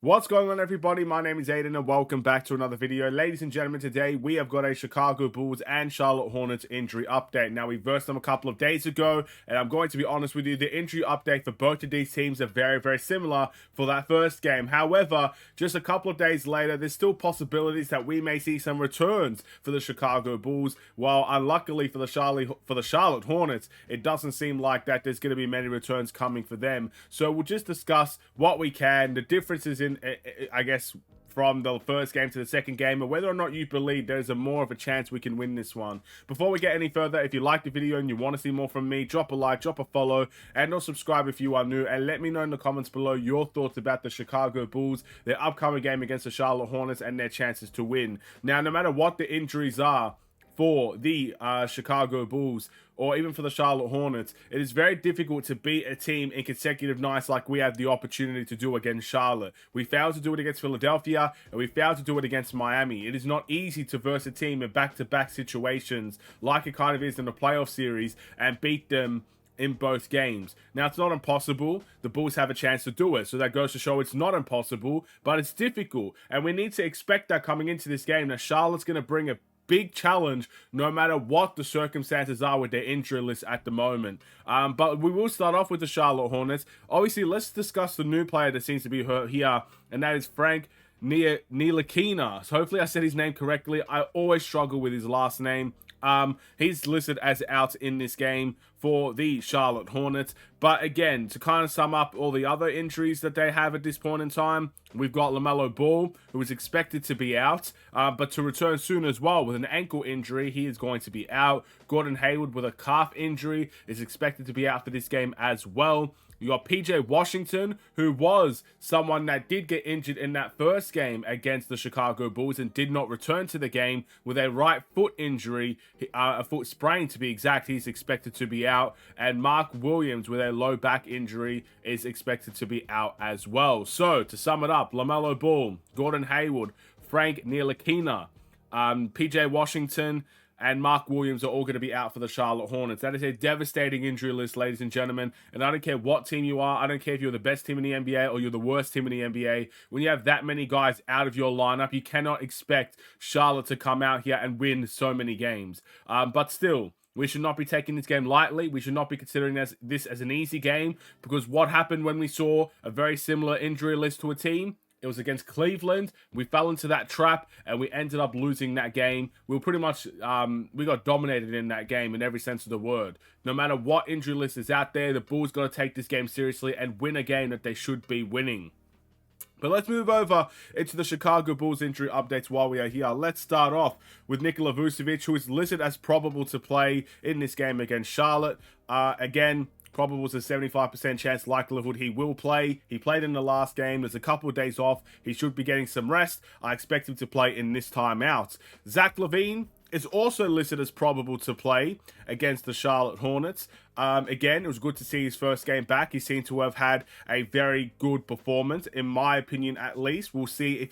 What's going on, everybody? My name is Aiden and welcome back to another video. Ladies and gentlemen, today we have got a Chicago Bulls and Charlotte Hornets injury update. Now, we versed them a couple of days ago, and I'm going to be honest with you, the injury update for both of these teams are very, very similar for that first game. However, just a couple of days later, there's still possibilities that we may see some returns for the Chicago Bulls, while unluckily for the Charlotte Hornets, it doesn't seem like that there's going to be many returns coming for them. So we'll just discuss what we can, the differences in I guess, from the first game to the second game, and whether or not you believe there's more of a chance we can win this one. Before we get any further, if you like the video and you want to see more from me, drop a like, drop a follow, and or subscribe if you are new, and let me know in the comments below your thoughts about the Chicago Bulls, their upcoming game against the Charlotte Hornets, and their chances to win. Now, no matter what the injuries are for the Chicago Bulls, or even for the Charlotte Hornets, it is very difficult to beat a team in consecutive nights like we had the opportunity to do against Charlotte. We failed to do it against Philadelphia, and we failed to do it against Miami. It is not easy to verse a team in back-to-back situations like it kind of is in the playoff series and beat them in both games. Now, it's not impossible. The Bulls have a chance to do it, so that goes to show it's not impossible, but it's difficult, and we need to expect that coming into this game, that Charlotte's going to bring a big challenge no matter what the circumstances are with their injury list at the moment. But we will start off with the Charlotte Hornets. Obviously, let's discuss the new player that seems to be hurt here, and that is Frank Ntilikina. So hopefully I said his name correctly. I always struggle with his last name. He's listed as out in this game for the Charlotte Hornets. But again, to kind of sum up all the other injuries that they have at this point in time, we've got LaMelo Ball, who is expected to be out, but to return soon as well with an ankle injury. He is going to be out. Gordon Hayward with a calf injury is expected to be out for this game as well. You got PJ Washington, who was someone that did get injured in that first game against the Chicago Bulls and did not return to the game with a right foot injury, a foot sprain to be exact. He's expected to be out. And Mark Williams with a low back injury is expected to be out as well. So, to sum it up, LaMelo Ball, Gordon Hayward, Frank Ntilikina, PJ Washington, and Mark Williams are all going to be out for the Charlotte Hornets. That is a devastating injury list, ladies and gentlemen. And I don't care what team you are. I don't care if you're the best team in the NBA or you're the worst team in the NBA. When you have that many guys out of your lineup, you cannot expect Charlotte to come out here and win so many games. But still, we should not be taking this game lightly. We should not be considering this as an easy game, because what happened when we saw a very similar injury list to a team? It was against Cleveland. We fell into that trap, and we ended up losing that game. We were pretty much, we got dominated in that game in every sense of the word. No matter what injury list is out there, the Bulls got to take this game seriously and win a game that they should be winning. But let's move over into the Chicago Bulls injury updates while we are here. Let's start off with Nikola Vucevic, who is listed as probable to play in this game against Charlotte. Again, probable is a 75% chance likelihood he will play. He played in the last game. There's a couple of days off. He should be getting some rest. I expect him to play in this time out. Zach LaVine is also listed as probable to play against the Charlotte Hornets. Again, it was good to see his first game back. He seemed to have had a very good performance, in my opinion at least. We'll see if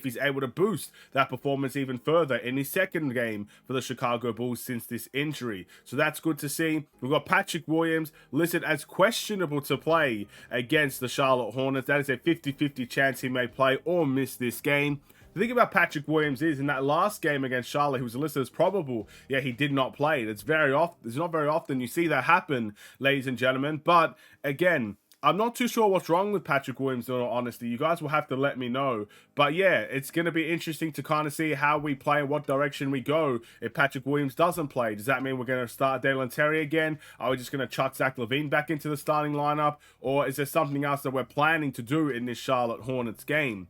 he's able to boost that performance even further in his second game for the Chicago Bulls since this injury. So that's good to see. We've got Patrick Williams listed as questionable to play against the Charlotte Hornets. That is a 50-50 chance he may play or miss this game. The thing about Patrick Williams is, in that last game against Charlotte, he was listed as probable. Yeah, he did not play. It's not very often you see that happen, ladies and gentlemen. But again, I'm not too sure what's wrong with Patrick Williams, in all honesty. You guys will have to let me know. But yeah, it's going to be interesting to kind of see how we play and what direction we go if Patrick Williams doesn't play. Does that mean we're going to start Dalen Terry again? Are we just going to chuck Zach LaVine back into the starting lineup? Or is there something else that we're planning to do in this Charlotte Hornets game?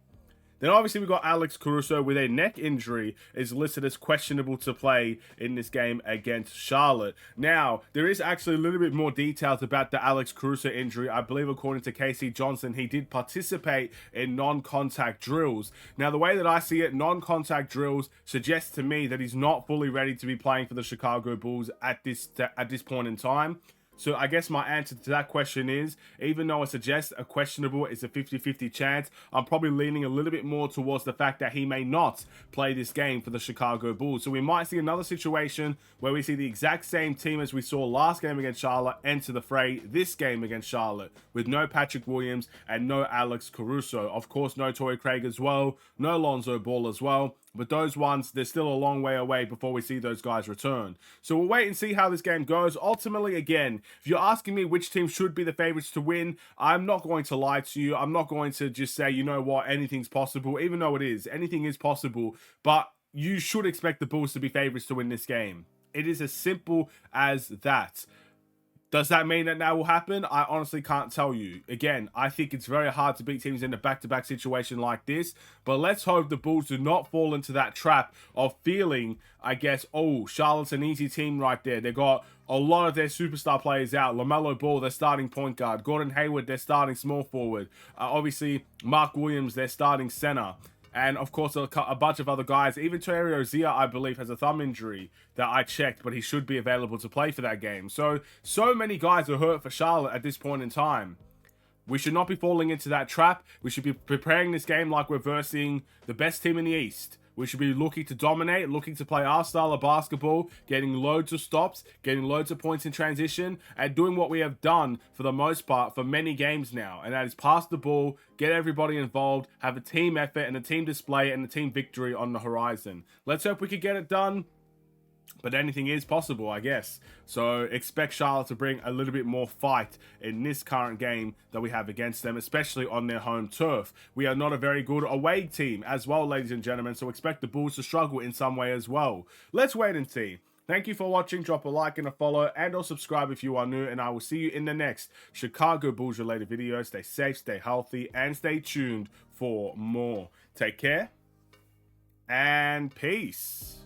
Then obviously we've got Alex Caruso with a neck injury is listed as questionable to play in this game against Charlotte. Now, there is actually a little bit more details about the Alex Caruso injury. I believe according to Casey Johnson, he did participate in non-contact drills. Now, the way that I see it, non-contact drills suggest to me that he's not fully ready to be playing for the Chicago Bulls at this point in time. So I guess my answer to that question is, even though I suggest a questionable is a 50-50 chance, I'm probably leaning a little bit more towards the fact that he may not play this game for the Chicago Bulls. So we might see another situation where we see the exact same team as we saw last game against Charlotte enter the fray this game against Charlotte, with no Patrick Williams and no Alex Caruso. Of course, no Torrey Craig as well, no Lonzo Ball as well. But those ones, they're still a long way away before we see those guys return. So we'll wait and see how this game goes. Ultimately, again, if you're asking me which team should be the favorites to win, I'm not going to lie to you. I'm not going to just say, you know what, anything's possible, even though it is. Anything is possible. But you should expect the Bulls to be favorites to win this game. It is as simple as that. Does that mean that now will happen? I honestly can't tell you. Again, I think it's very hard to beat teams in a back-to-back situation like this. But let's hope the Bulls do not fall into that trap of feeling, I guess, oh, Charlotte's an easy team right there. They got a lot of their superstar players out. LaMelo Ball, their starting point guard. Gordon Hayward, their starting small forward. Obviously, Mark Williams, their starting center. And, of course, a bunch of other guys. Even Terry Rozier, I believe, has a thumb injury that I checked, but he should be available to play for that game. So many guys are hurt for Charlotte at this point in time. We should not be falling into that trap. We should be preparing this game like we're versing the best team in the East. We should be looking to dominate, looking to play our style of basketball, getting loads of stops, getting loads of points in transition, and doing what we have done for the most part for many games now. And that is pass the ball, get everybody involved, have a team effort and a team display and a team victory on the horizon. Let's hope we can get it done. But anything is possible, I guess. So expect Charlotte to bring a little bit more fight in this current game that we have against them, especially on their home turf. We are not a very good away team as well, ladies and gentlemen, so expect the Bulls to struggle in some way as well. Let's wait and see. Thank you for watching. Drop a like and a follow and or subscribe if you are new, and I will see you in the next Chicago Bulls related video. Stay safe, stay healthy, and stay tuned for more. Take care and peace.